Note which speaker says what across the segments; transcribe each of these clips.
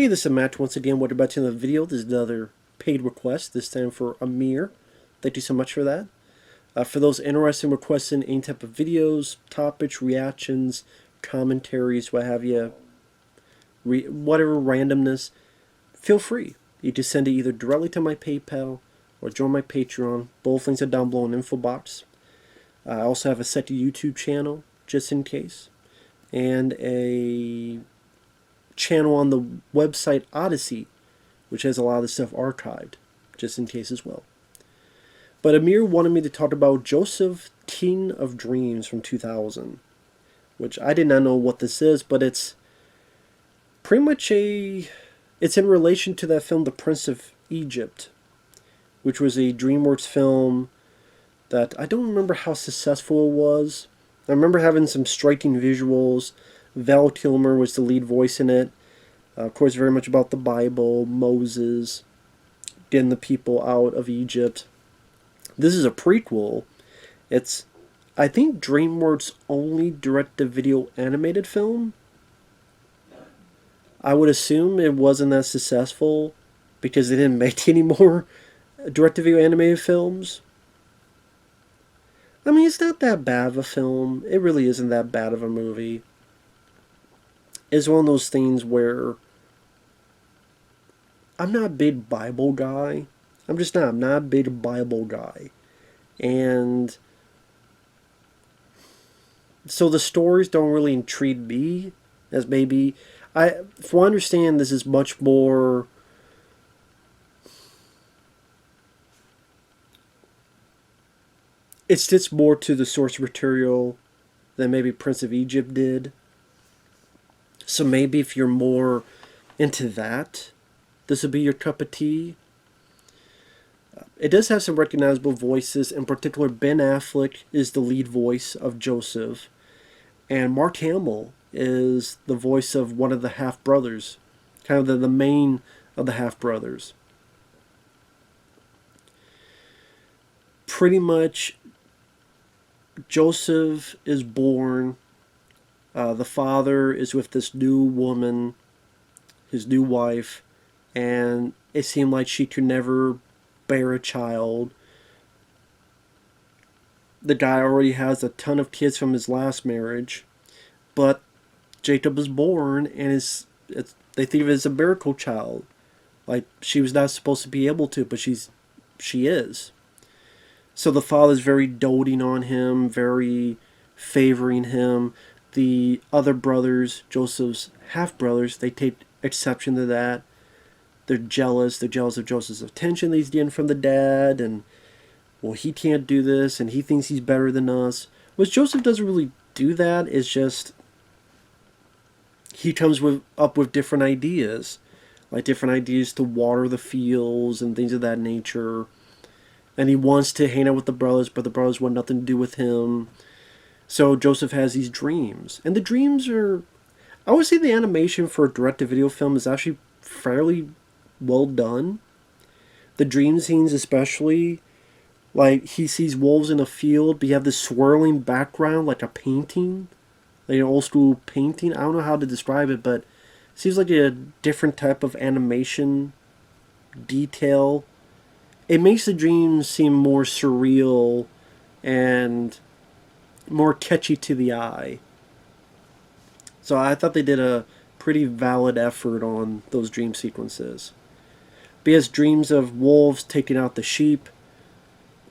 Speaker 1: Hey, this is Matt once again. Welcome back to another video. This is another paid request, this time for Amir. Thank you so much for that. For those interested in requesting any type of videos, topics, reactions, commentaries, what have you, whatever randomness, feel free. You just send it either directly to my PayPal or join my Patreon. Both links are down below in the info box. I also have a set YouTube channel, just in case, and a channel on the website Odysee, which has a lot of the stuff archived, just in case as well. But Amir wanted me to talk about Joseph, King of Dreams from 2000, which I did not know what this is, but it's pretty much it's in relation to that film The Prince of Egypt, which was a DreamWorks film that I don't remember how successful it was. I remember having some striking visuals. Val Kilmer was the lead voice in it. Of course, very much about the Bible, Moses, getting the people out of Egypt. This is a prequel. It's, I think, DreamWorks' only direct-to-video animated film. I would assume it wasn't that successful because they didn't make any more direct-to-video animated films. I mean, it's not that bad of a film. It really isn't that bad of a movie. It's one of those things where I'm not a big Bible guy. I'm just not. I'm not a big Bible guy. And so the stories don't really intrigue me as maybe... from what I understand, this is much more... It sticks more to the source material than maybe Prince of Egypt did. So maybe if you're more into that, this would be your cup of tea. It does have some recognizable voices. In particular, Ben Affleck is the lead voice of Joseph. And Mark Hamill is the voice of one of the half-brothers. Kind of the main of the half-brothers. Pretty much, Joseph is born. The father is with this new woman, his new wife, and it seemed like she could never bear a child. The guy already has a ton of kids from his last marriage, but Jacob is born, and they think of it as a miracle child. Like, she was not supposed to be able to, but she is. So the father's very doting on him, very favoring him. The other brothers, Joseph's half-brothers, they take exception to that. They're jealous. They're jealous of Joseph's attention that he's getting from the dad. And, well, he can't do this, and he thinks he's better than us. Which Joseph doesn't really do that. It's just he comes up with different ideas. Like different ideas to water the fields and things of that nature. And he wants to hang out with the brothers, but the brothers want nothing to do with him. So Joseph has these dreams. And the dreams are... I would say the animation for a direct-to-video film is actually fairly well done. The dream scenes especially. Like, he sees wolves in a field, but you have this swirling background like a painting. Like an old-school painting. I don't know how to describe it, but it seems like a different type of animation detail. It makes the dreams seem more surreal and more catchy to the eye. So I thought they did a pretty valid effort on those dream sequences. But he has dreams of wolves taking out the sheep.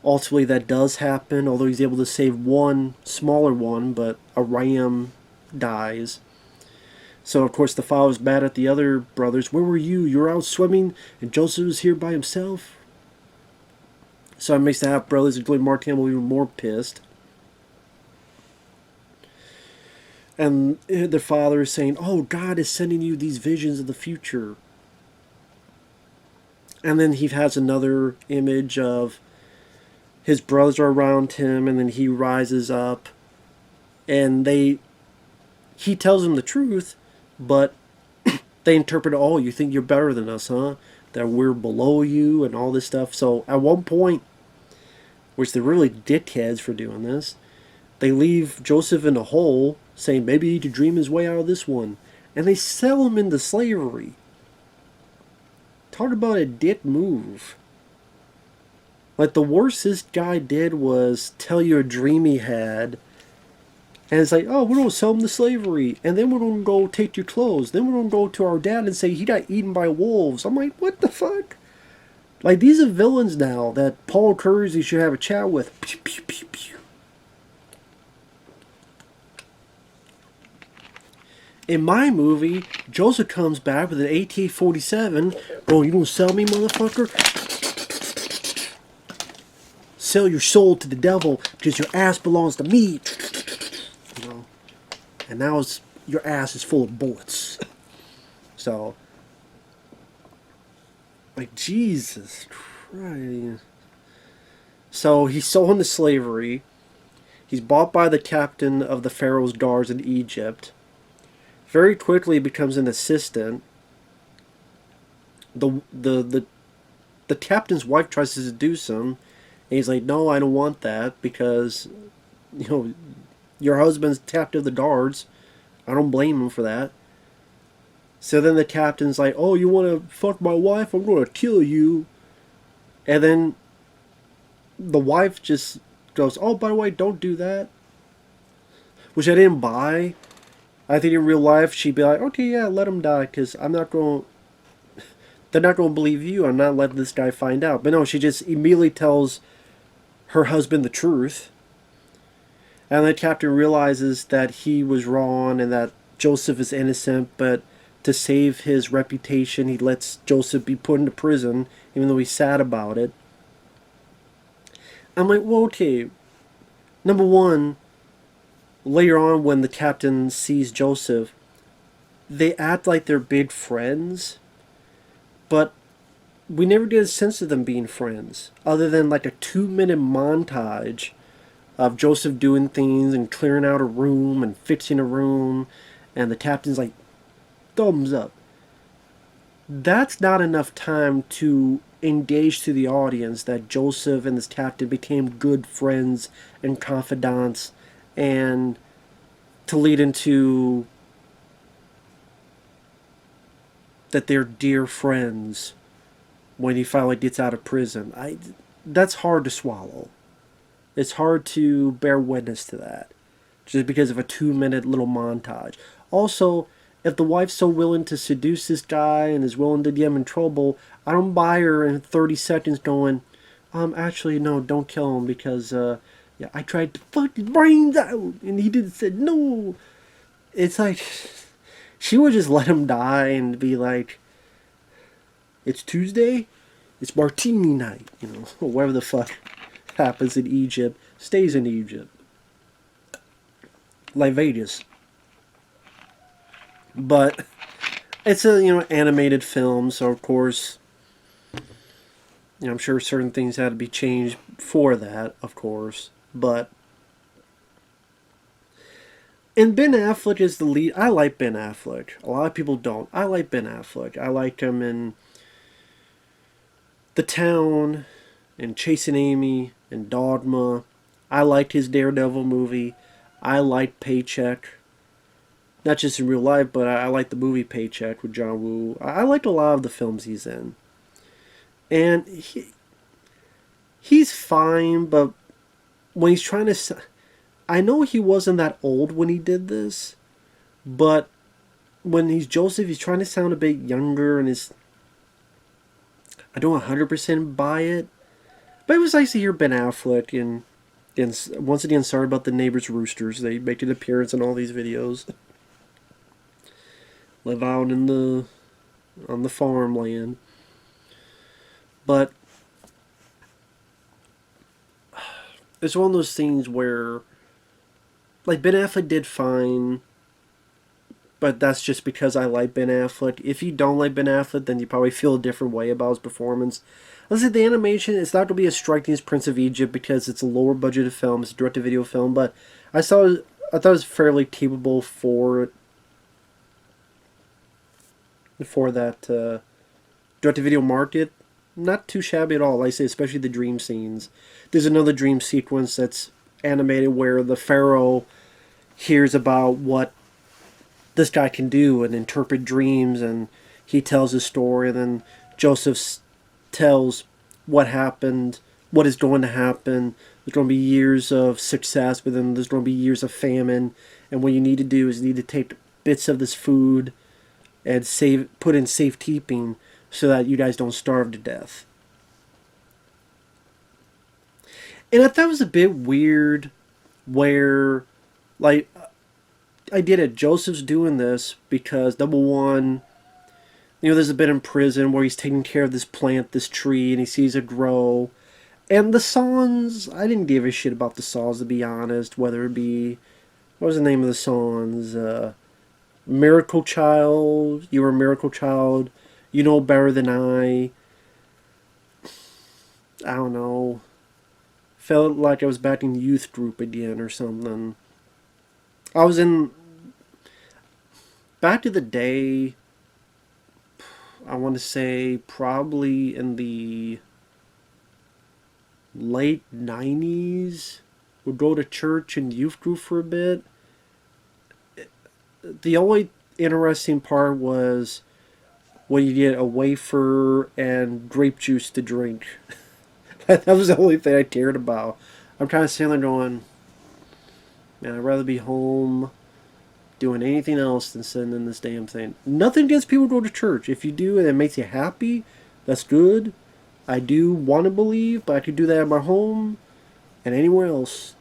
Speaker 1: Ultimately that does happen, although he's able to save one smaller one, but a ram dies. So of course the father's mad at the other brothers. Where were you? You were out swimming and Joseph was here by himself. So it makes the half-brothers, including Mark Hamill, even more pissed. And their father is saying, oh, God is sending you these visions of the future. And then he has another image of his brothers are around him, and then he rises up. And he tells them the truth, but they interpret, oh, you think you're better than us, huh? That we're below you and all this stuff. So at one point, which they're really dickheads for doing this, they leave Joseph in a hole, saying maybe he could dream his way out of this one. And they sell him into slavery. talk about a dick move. Like, the worst this guy did was tell you a dream he had. And it's like, oh, we're going to sell him to slavery. And then we're going to go take your clothes. Then we're going to go to our dad and say he got eaten by wolves. I'm like, what the fuck? Like, these are villains now that Paul Kersey should have a chat with. Pew, pew, pew, pew. In my movie, Joseph comes back with an AK-47. Oh, you gonna sell me, motherfucker? Sell your soul to the devil because your ass belongs to me. You know, and now your ass is full of bullets. So, like, Jesus Christ. So he's sold into slavery. He's bought by the captain of the Pharaoh's guards in Egypt. Very quickly becomes an assistant. The captain's wife tries to seduce him, and he's like, "No, I don't want that because, you know, your husband's captain of the guards. I don't blame him for that." So then the captain's like, "Oh, you want to fuck my wife? I'm going to kill you." And then the wife just goes, "Oh, by the way, don't do that," which I didn't buy. I think in real life she'd be like, "Okay, yeah, let him die, because I'm not going. They're not going to believe you. I'm not letting this guy find out." But no, she just immediately tells her husband the truth, and the captain realizes that he was wrong and that Joseph is innocent. But to save his reputation, he lets Joseph be put into prison, even though he's sad about it. I'm like, well, okay. Number one. Later on, when the captain sees Joseph, they act like they're big friends, but we never get a sense of them being friends, other than like a 2-minute montage of Joseph doing things and clearing out a room and fixing a room, and the captain's like, thumbs up. That's not enough time to engage to the audience that Joseph and this captain became good friends and confidants, and to lead into that they're dear friends when he finally gets out of prison. That's hard to swallow. It's hard to bear witness to that, just because of a 2-minute little montage. Also, if the wife's so willing to seduce this guy and is willing to get him in trouble, I don't buy her in 30 seconds going, actually, no, don't kill him because, yeah, I tried to fuck his brains out, and he did said no. It's like, she would just let him die and be like, it's Tuesday, it's martini night, you know, or whatever the fuck happens in Egypt, stays in Egypt. Like Vegas. But it's a, animated film, so of course, I'm sure certain things had to be changed for that, of course. But, and Ben Affleck is the lead. I like Ben Affleck. A lot of people don't. I like Ben Affleck. I liked him in The Town, and Chasing Amy, and Dogma. I liked his Daredevil movie. I liked Paycheck. Not just in real life, but I liked the movie Paycheck with John Woo. I liked a lot of the films he's in. And he's fine, but when he's trying to... I know he wasn't that old when he did this, but when he's Joseph, he's trying to sound a bit younger, and I don't 100% buy it. But it was nice to hear Ben Affleck, and once again, sorry about the neighbors' roosters. They make an appearance in all these videos. Live out on the farmland. But it's one of those things where, like, Ben Affleck did fine, but that's just because I like Ben Affleck. If you don't like Ben Affleck, then you probably feel a different way about his performance. Let's say the animation, it's not going to be as striking as Prince of Egypt because it's a lower budgeted film, it's a direct-to-video film, but I thought it was fairly capable for that direct-to-video market. Not too shabby at all, like I say, especially the dream scenes. There's another dream sequence that's animated where the Pharaoh hears about what this guy can do and interpret dreams, and he tells his story, and then Joseph tells what happened, what is going to happen. There's going to be years of success, but then there's going to be years of famine. And what you need to do is you need to take bits of this food and put in safekeeping so that you guys don't starve to death. And I thought it was a bit weird where, like, I get it. Joseph's doing this because, number one, there's a bit in prison where he's taking care of this plant, this tree, and he sees it grow. And the songs, I didn't give a shit about the songs, to be honest. Whether it be, what was the name of the songs? Miracle Child, You Were a Miracle Child, You Know Better Than I don't know. Felt like I was back in youth group again or something. I was in, back to the day, I want to say probably in the late 90s. Would go to church and youth group for a bit. The only interesting part was when you get a wafer and grape juice to drink. That was the only thing I cared about. I'm kind of sitting there going, man, I'd rather be home doing anything else than sitting in this damn thing. Nothing against people who go to church. If you do and it makes you happy, that's good. I do want to believe, but I could do that at my home and anywhere else.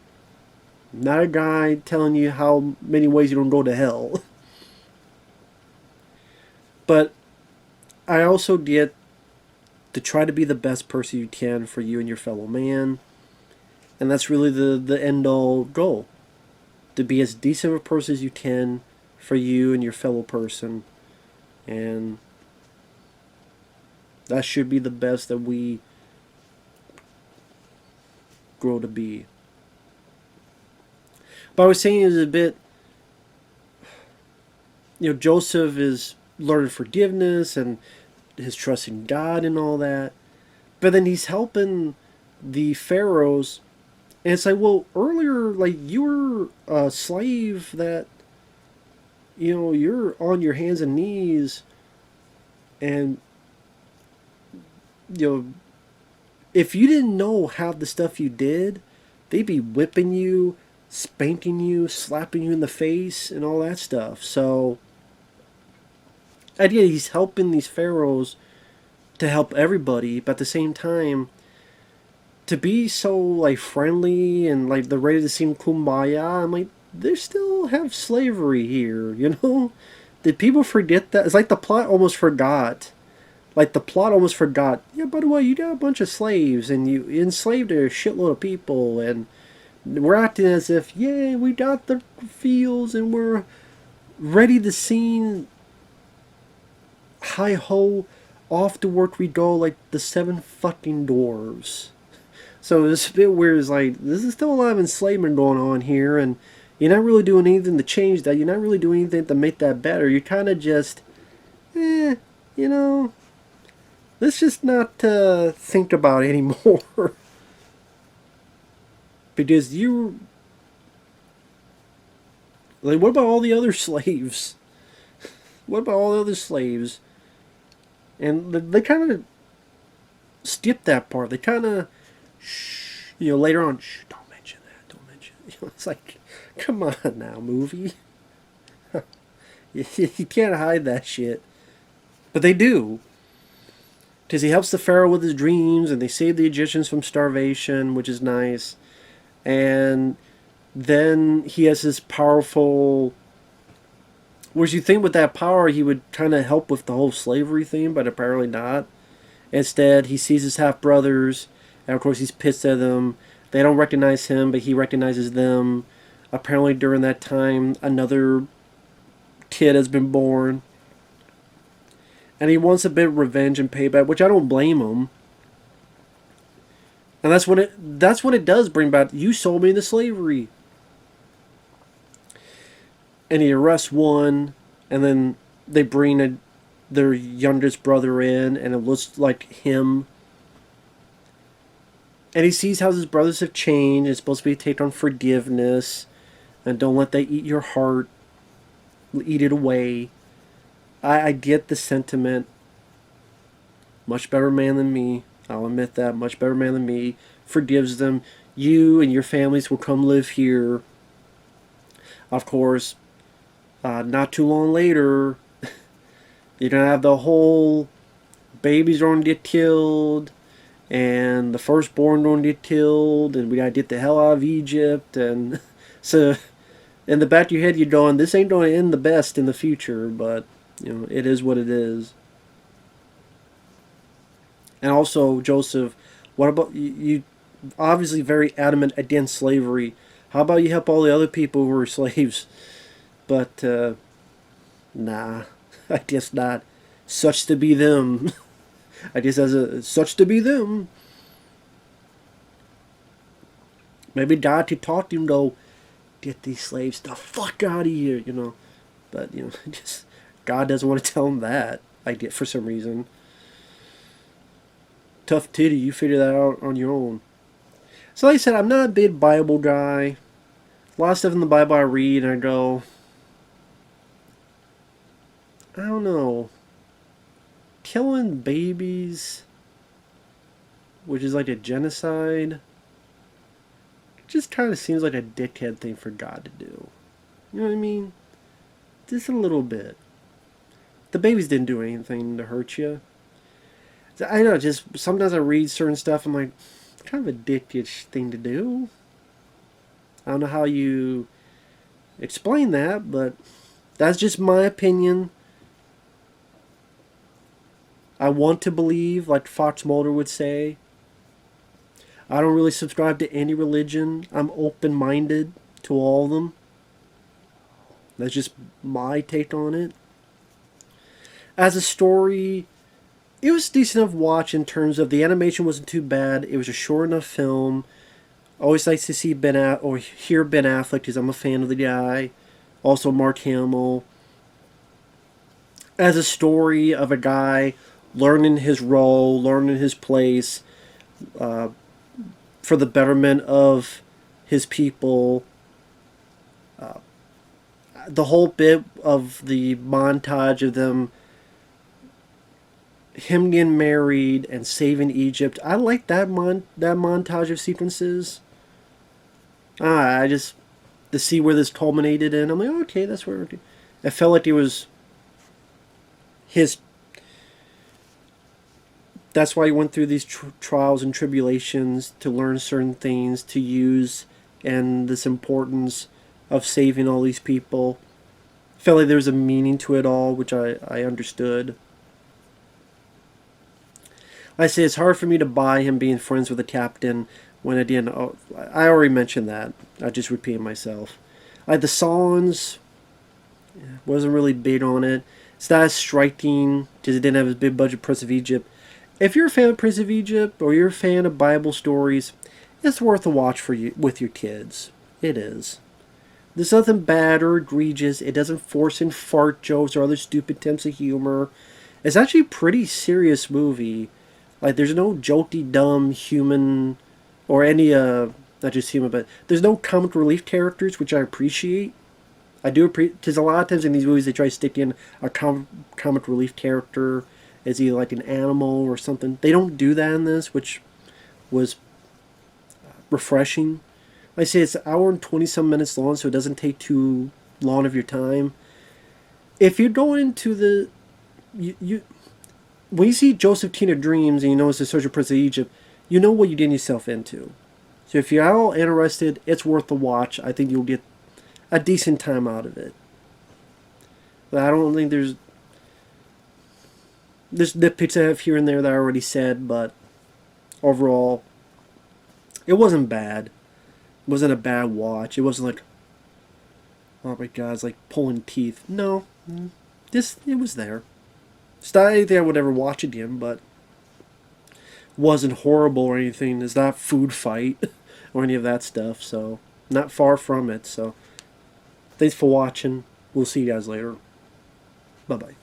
Speaker 1: Not a guy telling you how many ways you don't go to hell. But I also get to try to be the best person you can for you and your fellow man. And that's really the end all goal. To be as decent of a person as you can for you and your fellow person. And that should be the best that we grow to be. But I was saying is a bit, Joseph is learning forgiveness and his trust in God and all that. But then he's helping the pharaohs. And it's like, well, earlier, like, you were a slave that, you're on your hands and knees. And, if you didn't know half the stuff you did, they'd be whipping you, spanking you, slapping you in the face, and all that stuff. So, idea he's helping these pharaohs to help everybody, but at the same time, to be so like friendly and like they're ready to sing kumbaya, I'm like, they still have slavery here, Did people forget that? It's like the plot almost forgot. Like the plot almost forgot. Yeah, by the way, you got a bunch of slaves and you enslaved a shitload of people, and we're acting as if, yeah, we got the fields and we're ready to sing hi ho, off to work we go like the 7 fucking dwarves. So it's a bit weird. It's like, this is still a lot of enslavement going on here, and you're not really doing anything to change that. You're not really doing anything to make that better. You're kind of just, let's just not think about it anymore. Because like, what about all the other slaves? What about all the other slaves? And they kind of skip that part. They kind of, later on, don't mention that, don't mention it. It's like, come on now, movie. You can't hide that shit. But they do. Because he helps the pharaoh with his dreams, and they save the Egyptians from starvation, which is nice. And then he has this powerful... Whereas you think with that power he would kind of help with the whole slavery thing, but apparently not. Instead, he sees his half-brothers, and of course he's pissed at them. They don't recognize him, but he recognizes them. Apparently during that time, another kid has been born. And he wants a bit of revenge and payback, which I don't blame him. And that's what it does bring back. You sold me into slavery. And he arrests one, and then they bring their youngest brother in, and it looks like him. And he sees how his brothers have changed. It's supposed to be take on forgiveness, and don't let that eat your heart, eat it away. I get the sentiment, much better man than me. I'll admit that, much better man than me, forgives them. You and your families will come live here. Of course, not too long later, you're going to have the whole babies are going to get killed, and the firstborn going to get killed, and we got to get the hell out of Egypt. And so, in the back of your head, you're going, this ain't going to end the best in the future, but, it is what it is. And also, Joseph, what about you? Obviously very adamant against slavery. How about you help all the other people who were slaves? But, nah, I guess not. Such to be them. I guess such to be them. Maybe God could talk to him and go, get these slaves the fuck out of here, But, just God doesn't want to tell him that, I get, for some reason. Tough titty, you figure that out on your own. So like I said, I'm not a big Bible guy. A lot of stuff in the Bible I read and I go, I don't know. Killing babies, which is like a genocide, just kind of seems like a dickhead thing for God to do. You know what I mean? Just a little bit. The babies didn't do anything to hurt you. I know, just sometimes I read certain stuff, I'm like, kind of a dickish thing to do. I don't know how you explain that, but that's just my opinion. I want to believe, like Fox Mulder would say. I don't really subscribe to any religion. I'm open-minded to all of them. That's just my take on it. As a story, it was decent enough watch in terms of the animation wasn't too bad. It was a short enough film. Always nice to see or hear Ben Affleck because I'm a fan of the guy. Also Mark Hamill. As a story of a guy learning his role, learning his place, for the betterment of his people. The whole bit of the montage of him getting married and saving Egypt. I like that montage of sequences. I just to see where this culminated in. I'm like, okay, that's where it felt like it was his. That's why he went through these trials and tribulations to learn certain things to use, and this importance of saving all these people. Felt like there was a meaning to it all, which I understood. I say it's hard for me to buy him being friends with the captain when at the end. Oh, I already mentioned that. I just repeated myself. The songs wasn't really big on it. It's not as striking because it didn't have as big budget Prince of Egypt. If you're a fan of Prince of Egypt or you're a fan of Bible stories, it's worth a watch for you with your kids. It is. There's nothing bad or egregious. It doesn't force in fart jokes or other stupid attempts of humor. It's actually a pretty serious movie. Like, there's no jokey, dumb, human, or any, not just human, but there's no comic relief characters, which I appreciate. I do appreciate, because a lot of times in these movies they try to stick in a comic relief character as either like an animal or something. They don't do that in this, which was refreshing. Like I say, it's an hour and 20-some minutes long, so it doesn't take too long of your time. If you're going into the... when you see Joseph Tina Dreams and you know it's the Search of Prince of Egypt, you know what you're getting yourself into. So if you're at all interested, it's worth the watch. I think you'll get a decent time out of it. But I don't think there's nitpicks I have here and there that I already said, but overall, it wasn't bad. It wasn't a bad watch. It wasn't like, oh my god, it's like pulling teeth. No, it was there. It's not anything I would ever watch again, but wasn't horrible or anything. It's not Food Fight or any of that stuff, so not far from it. So thanks for watching. We'll see you guys later. Bye-bye.